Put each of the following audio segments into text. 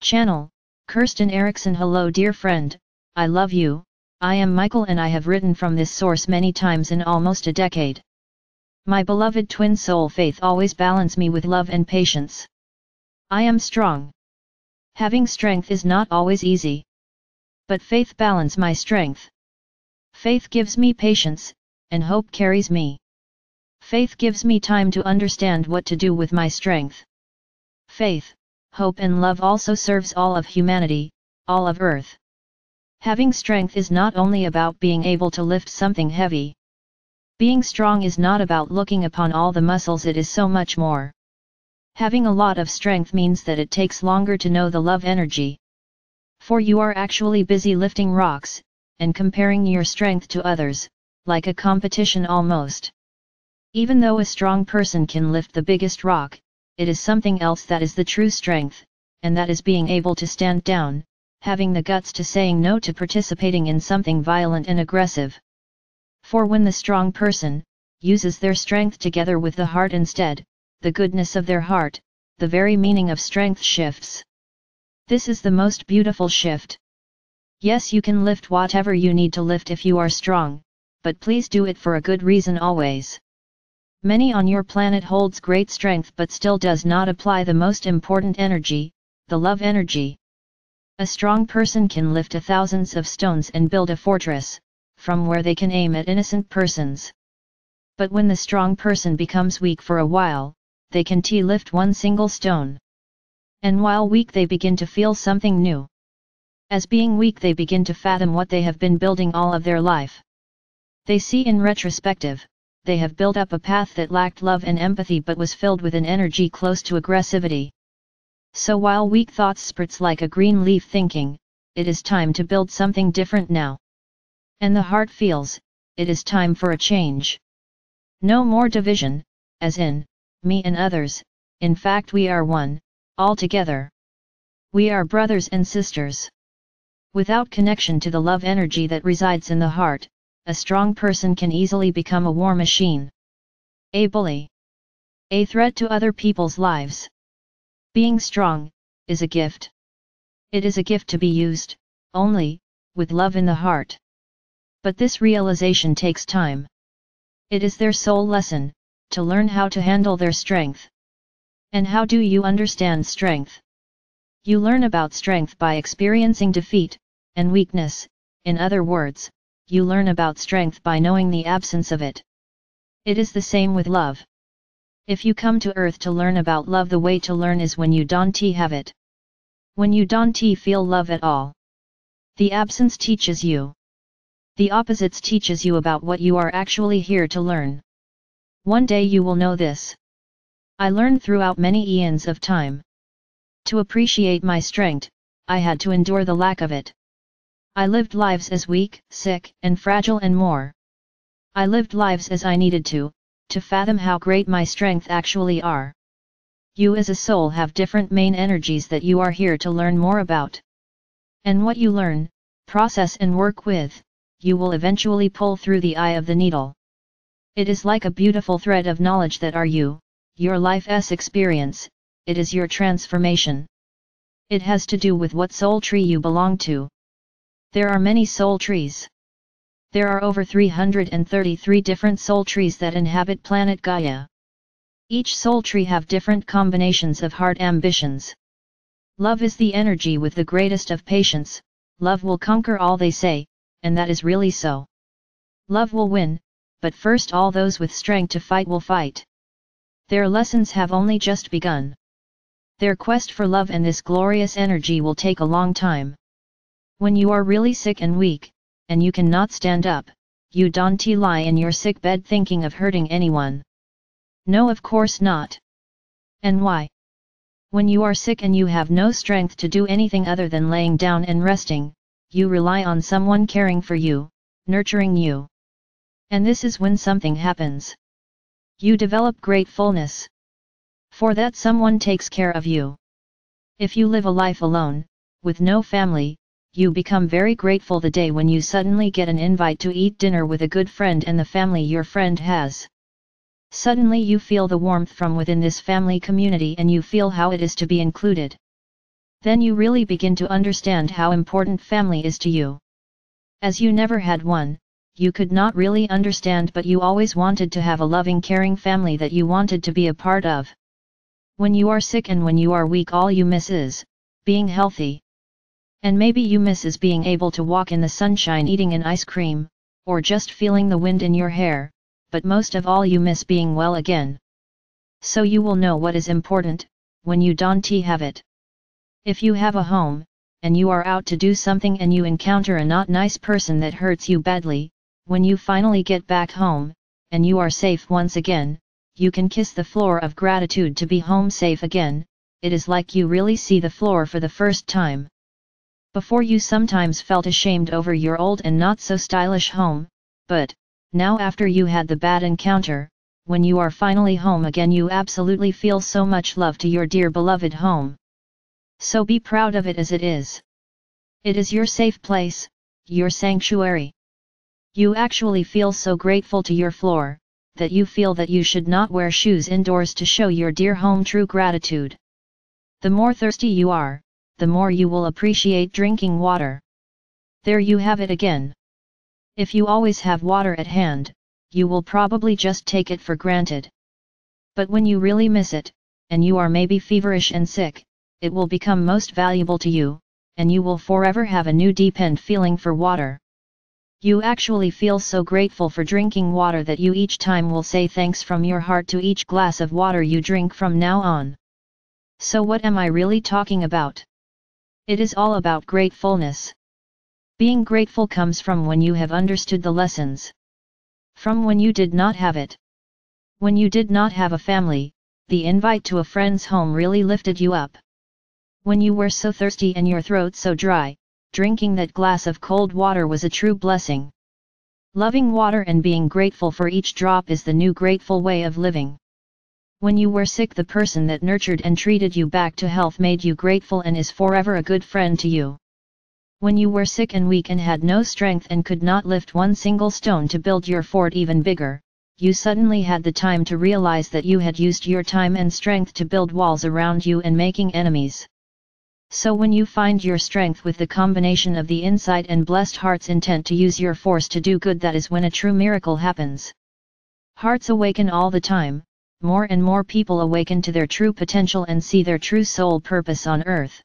Channel, Kirsten Erickson. Hello dear friend, I love you. I am Michael and I have written from this source many times in almost a decade. My beloved twin soul Faith always balance me with love and patience. I am strong. Having strength is not always easy. But Faith balance my strength. Faith gives me patience, and hope carries me. Faith gives me time to understand what to do with my strength. Faith, hope and love also serves all of humanity, all of earth. Having strength is not only about being able to lift something heavy. Being strong is not about looking upon all the muscles, it is so much more. Having a lot of strength means that it takes longer to know the love energy. For you are actually busy lifting rocks, and comparing your strength to others, like a competition almost. Even though a strong person can lift the biggest rock, it is something else that is the true strength, and that is being able to stand down, having the guts to saying no to participating in something violent and aggressive. For when the strong person uses their strength together with the heart instead, the goodness of their heart, the very meaning of strength shifts. This is the most beautiful shift. Yes, you can lift whatever you need to lift if you are strong, but please do it for a good reason always. Many on your planet holds great strength but still does not apply the most important energy, the love energy. A strong person can lift thousands of stones and build a fortress, from where they can aim at innocent persons. But when the strong person becomes weak for a while, they can lift one single stone. And while weak they begin to feel something new. As being weak they begin to fathom what they have been building all of their life. They see in retrospective, they have built up a path that lacked love and empathy but was filled with an energy close to aggressivity. So while weak thoughts spurts like a green leaf thinking, it is time to build something different now. And the heart feels, it is time for a change. No more division, as in, me and others, in fact we are one, all together. We are brothers and sisters. Without connection to the love energy that resides in the heart, a strong person can easily become a war machine. A bully. A threat to other people's lives. Being strong is a gift. It is a gift to be used, only, with love in the heart. But this realization takes time. It is their soul lesson, to learn how to handle their strength. And how do you understand strength? You learn about strength by experiencing defeat, and weakness, in other words, you learn about strength by knowing the absence of it. It is the same with love. If you come to earth to learn about love, the way to learn is when you don't have it. When you don't feel love at all. The absence teaches you. The opposites teaches you about what you are actually here to learn. One day you will know this. I learned throughout many eons of time. To appreciate my strength, I had to endure the lack of it. I lived lives as weak, sick, and fragile and more. I lived lives as I needed to fathom how great my strength actually are. You as a soul have different main energies that you are here to learn more about. And what you learn, process and work with, you will eventually pull through the eye of the needle. It is like a beautiful thread of knowledge that are you, your life's experience, it is your transformation. It has to do with what soul tree you belong to. There are many soul trees. There are over 333 different soul trees that inhabit planet Gaia. Each soul tree have different combinations of heart ambitions. Love is the energy with the greatest of patience, love will conquer all they say, and that is really so. Love will win, but first all those with strength to fight will fight. Their lessons have only just begun. Their quest for love and this glorious energy will take a long time. When you are really sick and weak, and you cannot stand up, you don't lie in your sick bed thinking of hurting anyone. No, of course not. And why? When you are sick and you have no strength to do anything other than laying down and resting, you rely on someone caring for you, nurturing you. And this is when something happens. You develop gratefulness. For that someone takes care of you. If you live a life alone, with no family, you become very grateful the day when you suddenly get an invite to eat dinner with a good friend and the family your friend has. Suddenly you feel the warmth from within this family community and you feel how it is to be included. Then you really begin to understand how important family is to you. As you never had one, you could not really understand, but you always wanted to have a loving, caring family that you wanted to be a part of. When you are sick and when you are weak, all you miss is being healthy. And maybe you miss is being able to walk in the sunshine eating an ice cream, or just feeling the wind in your hair, but most of all you miss being well again. So you will know what is important, when you don't have it. If you have a home, and you are out to do something and you encounter a not nice person that hurts you badly, when you finally get back home, and you are safe once again, you can kiss the floor of gratitude to be home safe again. It is like you really see the floor for the first time. Before you sometimes felt ashamed over your old and not so stylish home, but, now after you had the bad encounter, when you are finally home again you absolutely feel so much love to your dear beloved home. So be proud of it as it is. It is your safe place, your sanctuary. You actually feel so grateful to your floor, that you feel that you should not wear shoes indoors to show your dear home true gratitude. The more thirsty you are, the more you will appreciate drinking water. There you have it again. If you always have water at hand, you will probably just take it for granted. But when you really miss it, and you are maybe feverish and sick, it will become most valuable to you, and you will forever have a new deep end feeling for water. You actually feel so grateful for drinking water that you each time will say thanks from your heart to each glass of water you drink from now on. So what am I really talking about? It is all about gratefulness. Being grateful comes from when you have understood the lessons. From when you did not have it. When you did not have a family, the invite to a friend's home really lifted you up. When you were so thirsty and your throat so dry, drinking that glass of cold water was a true blessing. Loving water and being grateful for each drop is the new grateful way of living. When you were sick, the person that nurtured and treated you back to health made you grateful and is forever a good friend to you. When you were sick and weak and had no strength and could not lift one single stone to build your fort even bigger, you suddenly had the time to realize that you had used your time and strength to build walls around you and making enemies. So when you find your strength with the combination of the insight and blessed heart's intent to use your force to do good, that is when a true miracle happens. Hearts awaken all the time, more and more people awaken to their true potential and see their true soul purpose on earth.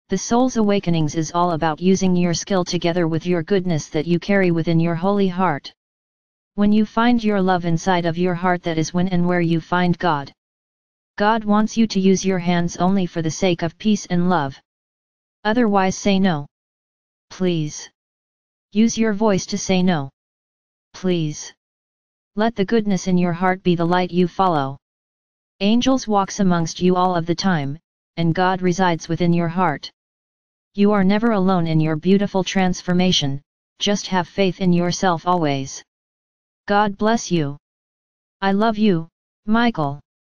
The soul's awakenings is all about using your skill together with your goodness that you carry within your holy heart. When you find your love inside of your heart, that is when and where you find God. God wants you to use your hands only for the sake of peace and love. Otherwise say no. Please. Use your voice to say no. Please. Let the goodness in your heart be the light you follow. Angels walks amongst you all of the time, and God resides within your heart. You are never alone in your beautiful transformation, just have faith in yourself always. God bless you. I love you, Michael.